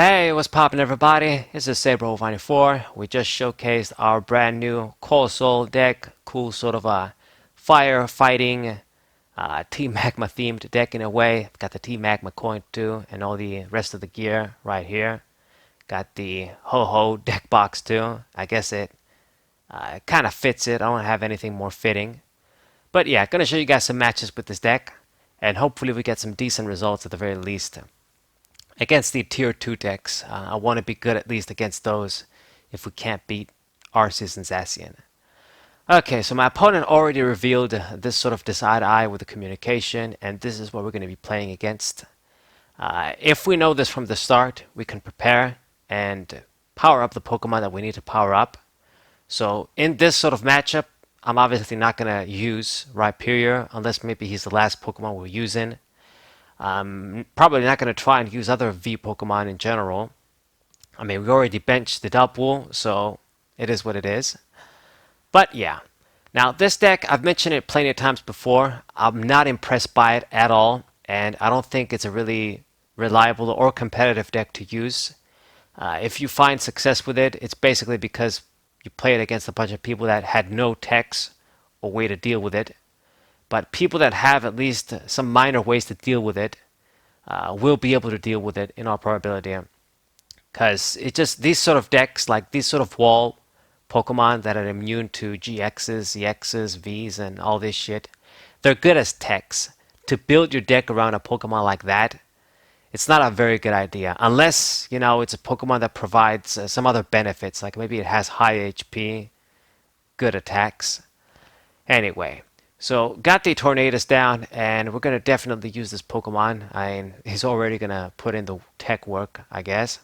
Hey, what's poppin' everybody? This is Saber94. We just showcased our brand new Coalossal deck. Cool sort of a firefighting Team Magma themed deck in a way. Got the Team Magma coin too and all the rest of the gear right here. Got the Ho-Ho deck box too. I guess it kind of fits it. I don't have anything more fitting. But yeah, gonna show you guys some matches with this deck. And hopefully we get some decent results at the very least against the tier 2 decks. I want to be good at least against those if we can't beat Arceus and Zacian. Okay, so my opponent already revealed this sort of Decide Eye with the communication, and this is what we're going to be playing against. If we know this from the start, we can prepare and power up the Pokemon that we need to power up. So in this sort of matchup, I'm obviously not going to use Rhyperior unless maybe he's the last Pokemon we're using. Probably not going to try and use other V Pokemon in general. I mean, we already benched the Dubwool, so it is what it is. But yeah. Now, this deck, I've mentioned it plenty of times before. I'm not impressed by it at all, and I don't think it's a really reliable or competitive deck to use. If you find success with it, it's basically because you play it against a bunch of people that had no techs or way to deal with it. But people that have at least some minor ways to deal with it will be able to deal with it in all probability. Because it just, these sort of decks, like these sort of wall Pokemon that are immune to GXs, EXs, Vs, and all this shit, they're good as techs. To build your deck around a Pokemon like that, it's not a very good idea. Unless, you know, it's a Pokemon that provides some other benefits, like maybe it has high HP, good attacks. Anyway, so got the Tornadus down, and we're going to definitely use this Pokemon. I mean, he's already going to put in the tech work, I guess.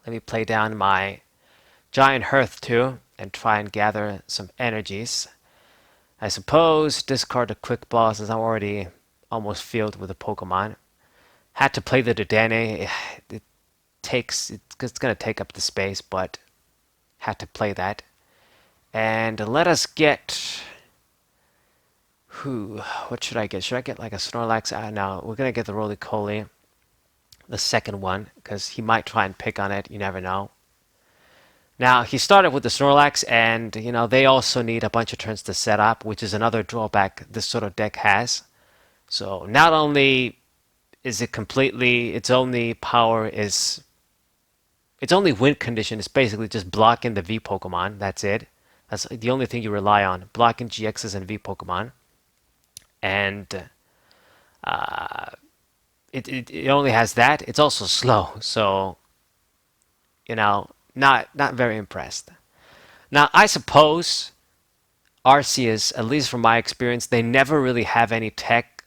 Let me play down my Giant Hearth too, and try and gather some energies. I suppose discard the Quick Ball since I'm already almost filled with a Pokemon. Had to play the Dedenne. It's going to take up the space, but had to play that. And let us get... What should I get? Should I get like a Snorlax? No, we're going to get the Roly-Poly, the second one, because he might try and pick on it. You never know. Now, he started with the Snorlax, and, you know, they also need a bunch of turns to set up, which is another drawback this sort of deck has. So, not only is it completely, its only power is, its only win condition is basically just blocking the V Pokemon. That's it. That's the only thing you rely on, blocking GXs and V Pokemon. And it only has that. It's also slow, so you know, not very impressed. Now, I suppose Arceus, at least from my experience, they never really have any tech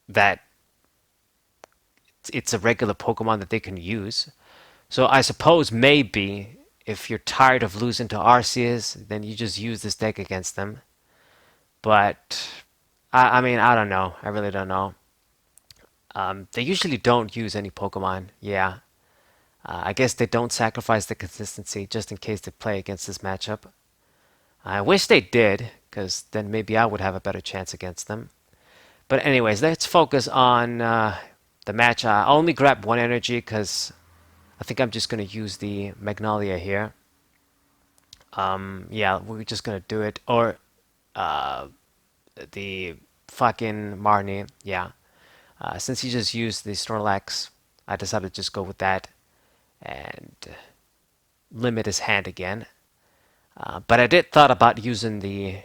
that it's a regular Pokemon that they can use. So I suppose maybe if you're tired of losing to Arceus, then you just use this deck against them. But I mean, I don't know. I really don't know. They usually don't use any Pokemon. Yeah. I guess they don't sacrifice the consistency just in case they play against this matchup. I wish they did, because then maybe I would have a better chance against them. But anyways, let's focus on the match. I only grabbed one energy because I think I'm just going to use the Magnolia here. Yeah, we're just going to do it. Or the fucking Marnie, yeah. Since he just used the Snorlax, I decided to just go with that and limit his hand again. But I did thought about using the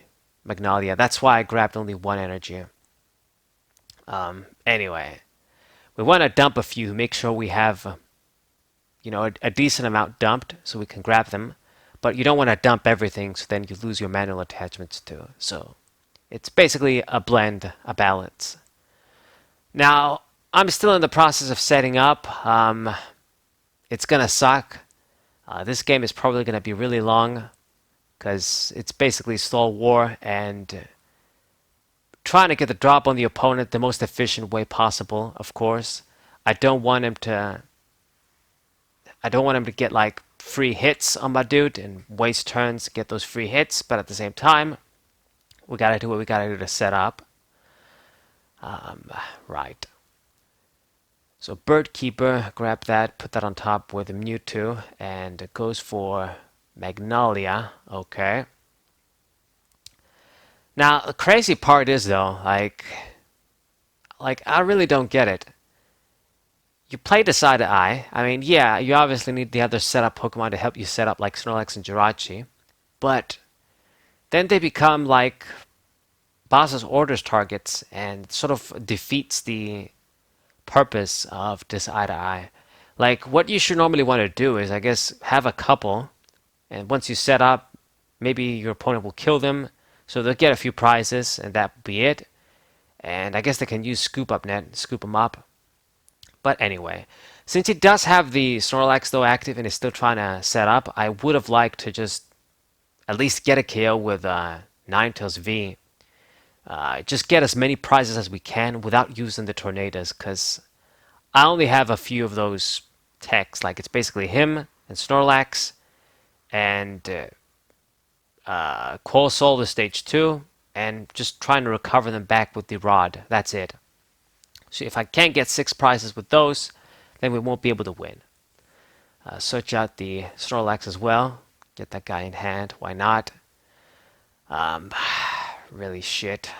Magnolia. That's why I grabbed only one energy. Anyway, we want to dump a few, make sure we have, you know, a decent amount dumped so we can grab them. But you don't want to dump everything, so then you lose your manual attachments too. So it's basically a blend, a balance. Now, I'm still in the process of setting up. It's going to suck. This game is probably going to be really long because it's basically stall war and trying to get the drop on the opponent the most efficient way possible, of course. I don't want him to get like free hits on my dude and waste turns to get those free hits, but at the same time, we gotta do what we gotta do to set up. Right. So Bird Keeper, grab that, put that on top with Mewtwo, and it goes for Magnolia. Okay. Now the crazy part is though, like I really don't get it. You play Decidueye. I mean, yeah, you obviously need the other setup Pokemon to help you set up like Snorlax and Jirachi, but then they become like boss's orders targets and sort of defeats the purpose of Decidueye. Like what you should normally want to do is, I guess, have a couple, and once you set up, maybe your opponent will kill them, so they'll get a few prizes, and that will be it. And I guess they can use Scoop Up Net, scoop them up. But anyway, since he does have the Snorlax though active and is still trying to set up, I would have liked to just at least get a KO with Ninetales V. Just get as many prizes as we can without using the Tornadoes, because I only have a few of those techs. Like it's basically him and Snorlax and Coalossal the stage 2, and just trying to recover them back with the rod. That's it. So if I can't get 6 prizes with those, then we won't be able to win. Search out the Snorlax as well. Get that guy in hand. Why not? Really shit.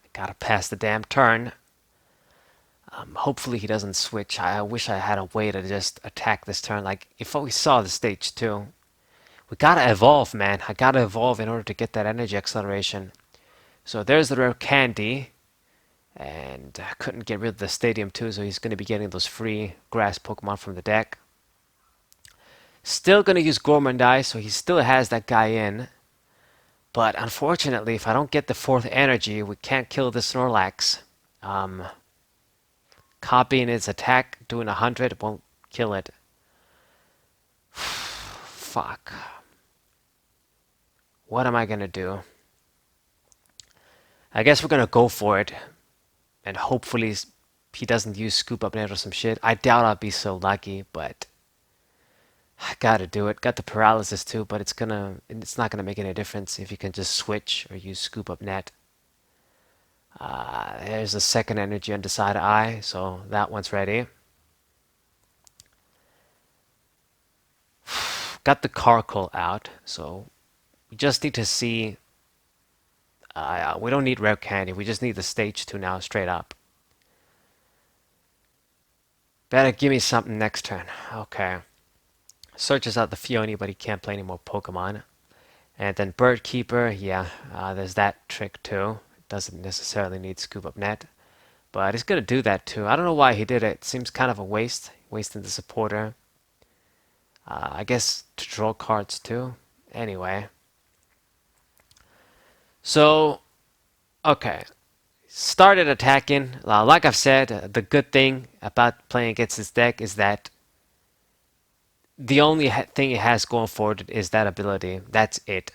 I gotta pass the damn turn. Hopefully he doesn't switch. I wish I had a way to just attack this turn. Like, if we saw the stage 2. We gotta evolve, man. I gotta evolve in order to get that energy acceleration. So there's the rare candy. And I couldn't get rid of the stadium too, so he's going to be getting those free grass Pokemon from the deck. Still going to use Gormandai, so he still has that guy in. But unfortunately, if I don't get the 4th energy, we can't kill the Snorlax. Copying its attack, doing 100, won't kill it. Fuck. What am I going to do? I guess we're going to go for it. And hopefully he doesn't use Scoop Up Net or some shit. I doubt I'll be so lucky, but I gotta do it. Got the paralysis too, but it's not gonna make any difference if you can just switch or use Scoop Up Net. There's the 2nd energy on Decidueye, so that one's ready. Got the Coalossal out, so we just need to see. We don't need rare candy. We just need the stage 2 now, straight up. Better give me something next turn. Okay. Searches out the Fione, but he can't play any more Pokemon. And then Bird Keeper, yeah, there's that trick too. Doesn't necessarily need Scoop Up Net, but he's gonna do that too. I don't know why he did it. It seems kind of a waste, wasting the supporter. I guess to draw cards too. Anyway. So, okay. Started attacking. Like I've said, the good thing about playing against this deck is that the only thing it has going for it is that ability. That's it.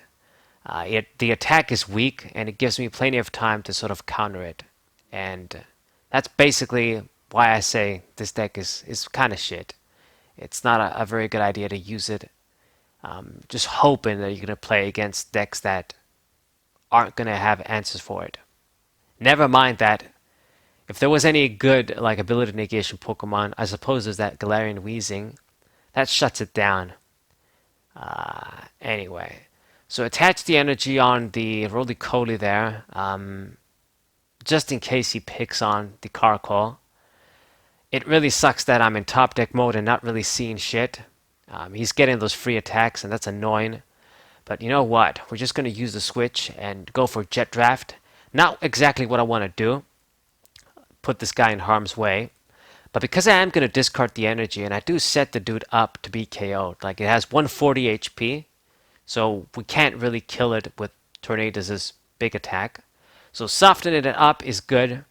The attack is weak, and it gives me plenty of time to sort of counter it. And that's basically why I say this deck is kind of shit. It's not a very good idea to use it. Just hoping that you're going to play against decks that aren't going to have answers for it. Never mind that if there was any good like ability negation Pokemon, I suppose there's that Galarian Wheezing. That shuts it down. Anyway, so attach the energy on the Roly-Coly there, just in case he picks on the Coalossal. It really sucks that I'm in top deck mode and not really seeing shit. He's getting those free attacks, and that's annoying. But you know what? We're just going to use the switch and go for Jet Draft. Not exactly what I want to do. Put this guy in harm's way. But because I am going to discard the energy, and I do set the dude up to be KO'd. Like, it has 140 HP. So we can't really kill it with Tornadoes' big attack. So softening it up is good.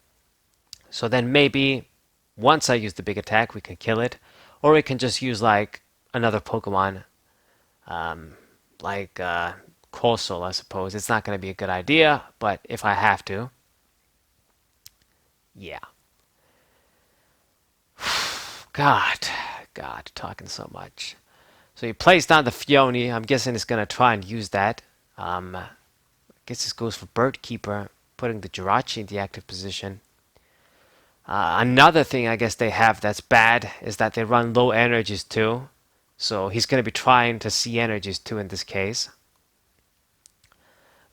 So then maybe once I use the big attack, we can kill it. Or we can just use, like, another Pokemon. Like Coalossal, I suppose. It's not going to be a good idea, but if I have to. Yeah. God, talking so much. So he plays down the Fione. I'm guessing he's going to try and use that. I guess this goes for Bird Keeper, putting the Jirachi in the active position. Another thing I guess they have that's bad is that they run low energies too. So he's going to be trying to see energies too in this case.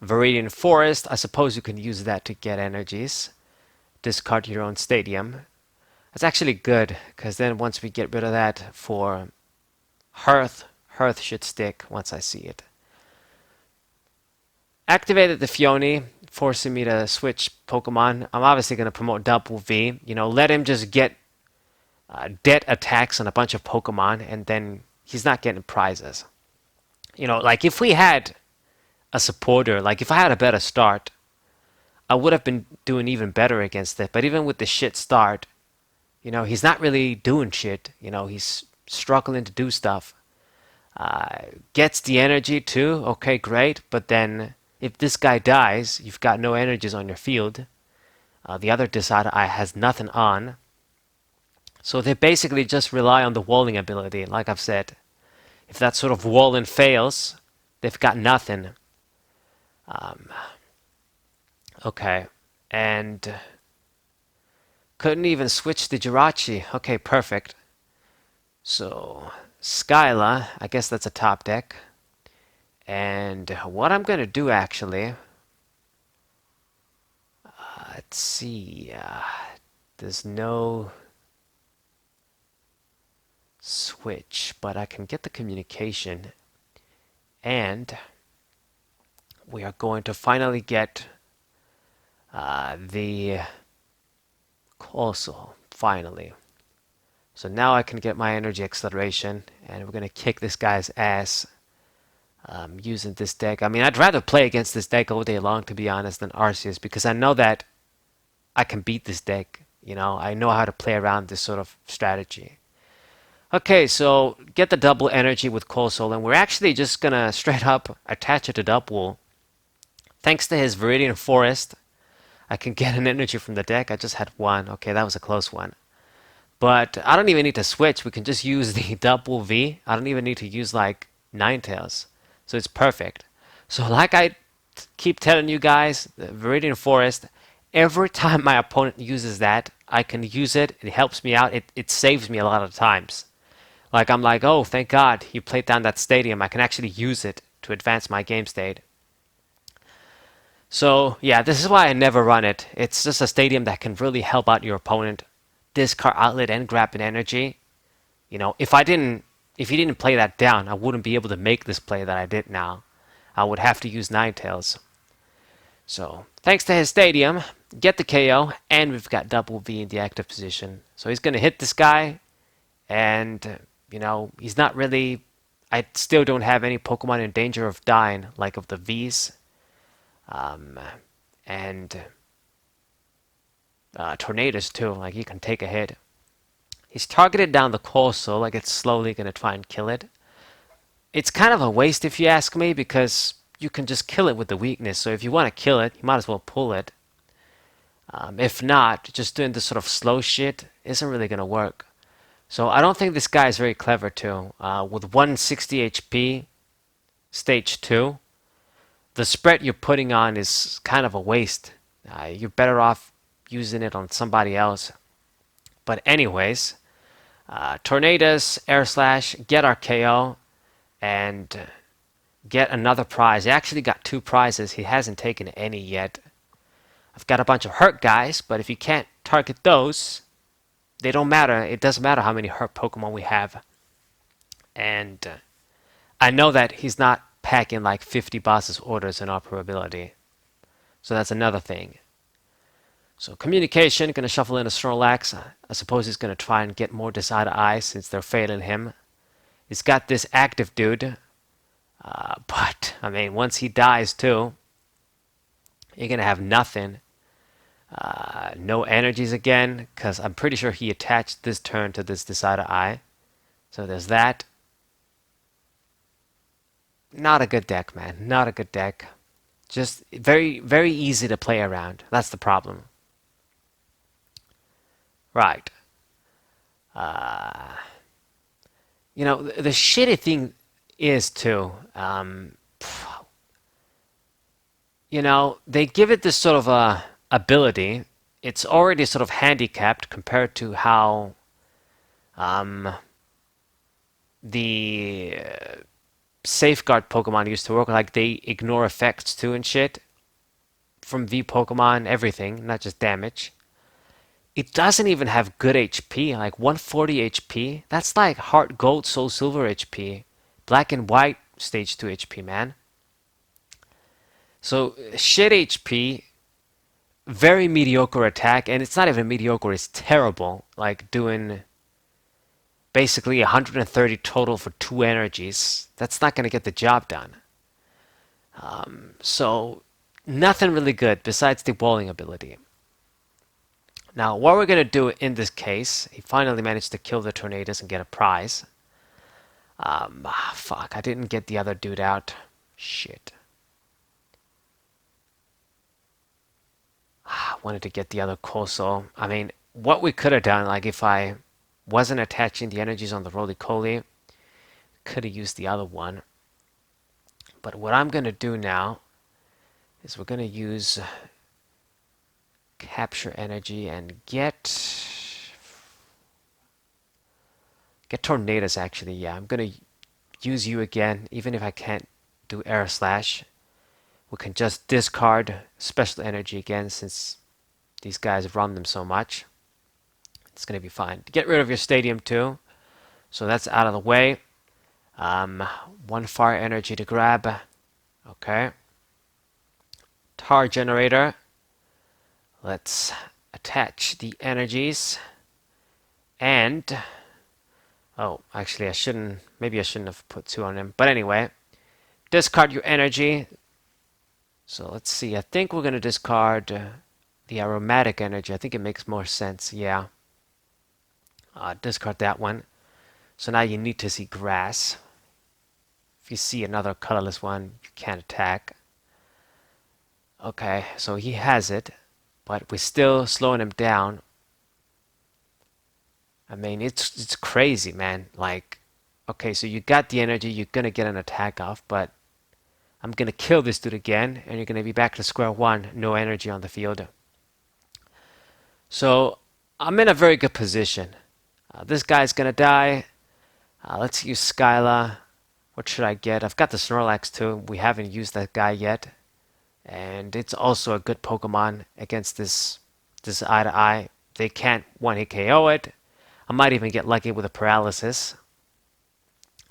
Viridian Forest, I suppose you can use that to get energies. Discard your own stadium. That's actually good, because then once we get rid of that for Hearth, Hearth should stick once I see it. Activated the Fione, forcing me to switch Pokemon. I'm obviously going to promote Double V. You know, let him just get debt attacks on a bunch of Pokemon, and then he's not getting prizes. You know, like if we had a supporter, like if I had a better start, I would have been doing even better against it. But even with the shit start, you know, he's not really doing shit. You know, he's struggling to do stuff. Gets the energy too. Okay, great. But then if this guy dies, you've got no energies on your field. The other Decidueye has nothing on. So they basically just rely on the walling ability, like I've said. If that sort of walling fails, they've got nothing. Okay. And couldn't even switch the Jirachi. Okay, perfect. So, Skyla, I guess that's a top deck. And what I'm going to do actually, let's see, there's no switch, but I can get the communication. And we are going to finally get the Coalossal, finally. So now I can get my energy acceleration, and we're going to kick this guy's ass using this deck. I mean, I'd rather play against this deck all day long, to be honest, than Arceus, because I know that I can beat this deck. You know, I know how to play around this sort of strategy. Okay, so get the double energy with Coalossal, and we're actually just going to straight up attach it to Dupwool. Thanks to his Viridian Forest, I can get an energy from the deck. I just had one. Okay, that was a close one. But I don't even need to switch. We can just use the Double V. I don't even need to use like Ninetales. So it's perfect. So like I keep telling you guys, the Viridian Forest, every time my opponent uses that, I can use it. It helps me out. It saves me a lot of times. Like I'm like, oh, thank God you played down that stadium. I can actually use it to advance my game state. So yeah, this is why I never run it. It's just a stadium that can really help out your opponent. Discard outlet and grab an energy. You know, if you didn't play that down, I wouldn't be able to make this play that I did now. I would have to use Ninetales. So thanks to his stadium, get the KO, and we've got Double V in the active position. So he's gonna hit this guy, and you know he's not really. I still don't have any Pokemon in danger of dying, like of the V's. And Tornadoes too, like he can take a hit. He's targeted down the Coalossal, like it's slowly going to try and kill it. It's kind of a waste if you ask me, because you can just kill it with the weakness. So if you want to kill it, you might as well pull it. If not, just doing this sort of slow shit isn't really going to work. So I don't think this guy is very clever too. With 160 HP, stage 2, the spread you're putting on is kind of a waste. You're better off using it on somebody else. But anyways, Tornadoes, Air Slash, get our KO, and get another prize. He actually got 2 prizes. He hasn't taken any yet. I've got a bunch of hurt guys, but if you can't target those, they don't matter. It doesn't matter how many hurt Pokemon we have. And I know that he's not packing like 50 bosses orders in operability. So that's another thing. So communication, going to shuffle in a Snorlax. I suppose he's going to try and get more Decidueye since they're failing him. He's got this active dude. But, I mean, once he dies too, you're going to have nothing. No energies again, because I'm pretty sure he attached this turn to this Decidueye. So there's that. Not a good deck, man. Not a good deck. Just very, very easy to play around. That's the problem. Right. You know, the shitty thing is too, you know, they give it this sort of ability, it's already sort of handicapped compared to how um, the safeguard Pokemon used to work. Like they ignore effects too and shit from V Pokemon, everything, not just damage. It doesn't even have good HP, like 140 HP. That's like Heart Gold, Soul Silver HP. Black and White Stage 2 HP, man. So, shit HP, very mediocre attack, and it's not even mediocre, it's terrible. Like doing basically 130 total for 2 energies. That's not going to get the job done. So, nothing really good besides the walling ability. Now, what we're going to do in this case, he finally managed to kill the Tornadus and get a prize. Fuck, I didn't get the other dude out. Shit. I wanted to get the other Coalossal. I mean, what we could have done, like if I wasn't attaching the energies on the roly-poly, could have used the other one. But what I'm going to do now is we're going to use capture energy and get Tornadus actually. Yeah, I'm going to use you again, even if I can't do Air Slash. We can just discard special energy again since these guys run them so much. It's going to be fine. Get rid of your stadium too. So that's out of the way. One fire energy to grab. Okay. Tar generator. Let's attach the energies. And oh, actually maybe I shouldn't have put 2 on him. But anyway, discard your energy. So let's see. I think we're going to discard the aromatic energy. I think it makes more sense. Yeah. Discard that one. So now you need to see grass. If you see another colorless one, you can't attack. Okay, so he has it, but we're still slowing him down. I mean, it's crazy, man. Like, okay, so you got the energy, you're gonna get an attack off, but I'm gonna kill this dude again, and you're gonna be back to square one. No energy on the field. So I'm in a very good position. This guy's gonna die. Let's use Skyla. What should I get? I've got the Snorlax too. We haven't used that guy yet. And it's also a good Pokemon against this eye to eye. They can't one-hit KO it. I might even get lucky with a paralysis.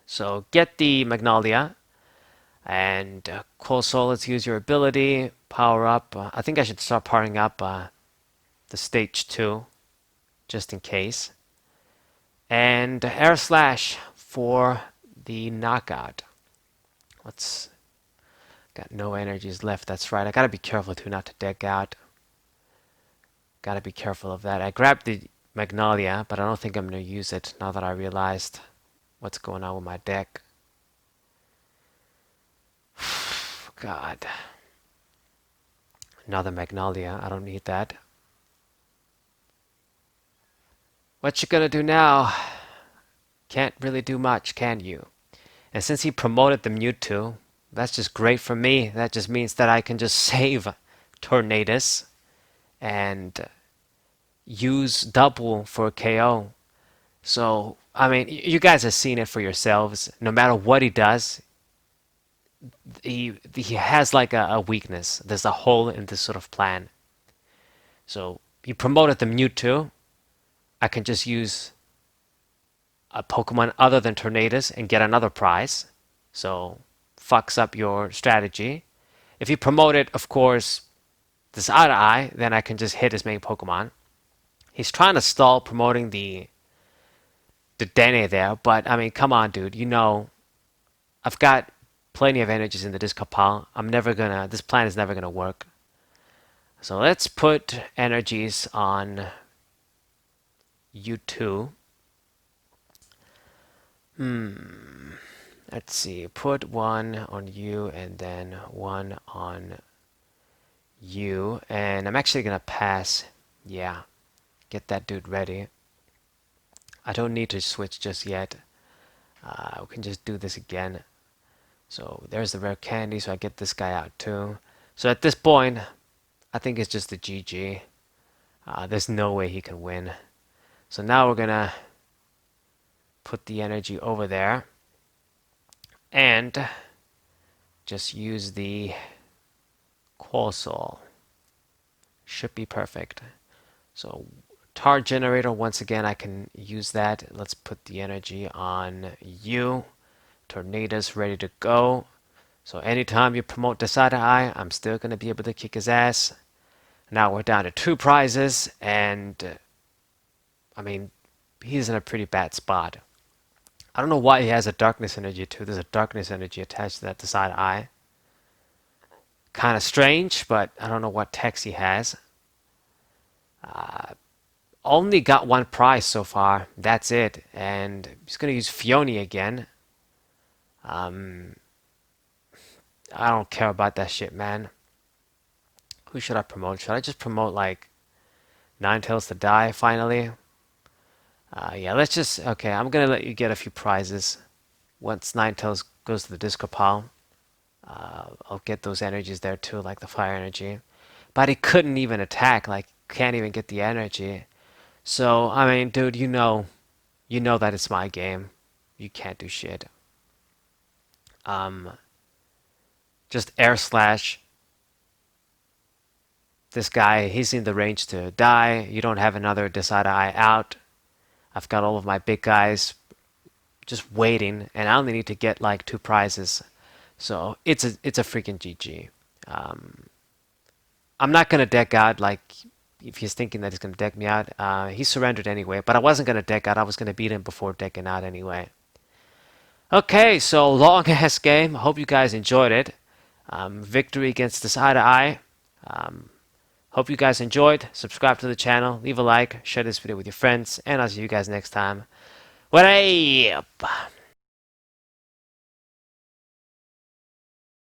So get the Magnolia. And Coalossal, let's use your ability. Power up. I think I should start powering up the stage 2. Just in case. And Air Slash for the knockout. Let's got no energies left. That's right. I gotta be careful too not to deck out. Gotta be careful of that. I grabbed the Magnolia, but I don't think I'm gonna use it now that I realized what's going on with my deck. God. Another Magnolia. I don't need that. What you gonna do now? Can't really do much, can you? And since he promoted the Mewtwo, that's just great for me. That just means that I can just save Tornadus and use double for KO. So, I mean, you guys have seen it for yourselves. No matter what he does, he has like a weakness. There's a hole in this sort of plan. So, he promoted the Mewtwo. I can just use a Pokemon other than Tornadus and get another prize. So, fucks up your strategy. If you promote it, of course, this eye to eye, then I can just hit as many Pokemon. He's trying to stall promoting the Dene there, but I mean, come on, dude. You know, I've got plenty of energies in the discard pile. This plan is never gonna work. So let's put energies on U2. Let's see. Put one on you and then one on you. And I'm actually gonna pass. Yeah. Get that dude ready. I don't need to switch just yet. We can just do this again. So there's the rare candy, so I get this guy out too. So at this point, I think it's just the GG. There's no way he can win. So now we're gonna put the energy over there and just use the Coalossal. Should be perfect. So tar generator, once again, I can use that. Let's put the energy on you. Tornado's ready to go. So anytime you promote Decidueye, I'm still going to be able to kick his ass. Now we're down to 2 prizes, and I mean, he's in a pretty bad spot. I don't know why he has a darkness energy too. There's a darkness energy attached to that Decidueye. Kind of strange, but I don't know what text he has. Only got 1 prize so far. That's it. And he's going to use Fione again. I don't care about that shit, man. Who should I promote? Should I just promote like Ninetales to die finally? Yeah, let's just. Okay, I'm gonna let you get a few prizes. Once Ninetales goes to the disco pile, I'll get those energies there too, like the fire energy. But he couldn't even attack, like, can't even get the energy. So, I mean, dude, you know that it's my game. You can't do shit. Um, just air slash. This guy, he's in the range to die. You don't have another Decidueye out. I've got all of my big guys just waiting, and I only need to get like 2 prizes. So it's a freaking GG. I'm not gonna deck out like if he's thinking that he's gonna deck me out. He surrendered anyway, but I wasn't gonna deck out. I was gonna beat him before decking out anyway. Okay, so long ass game. I hope you guys enjoyed it. Victory against Decidueye. Hope you guys enjoyed. Subscribe to the channel, leave a like, share this video with your friends, and I'll see you guys next time. What up?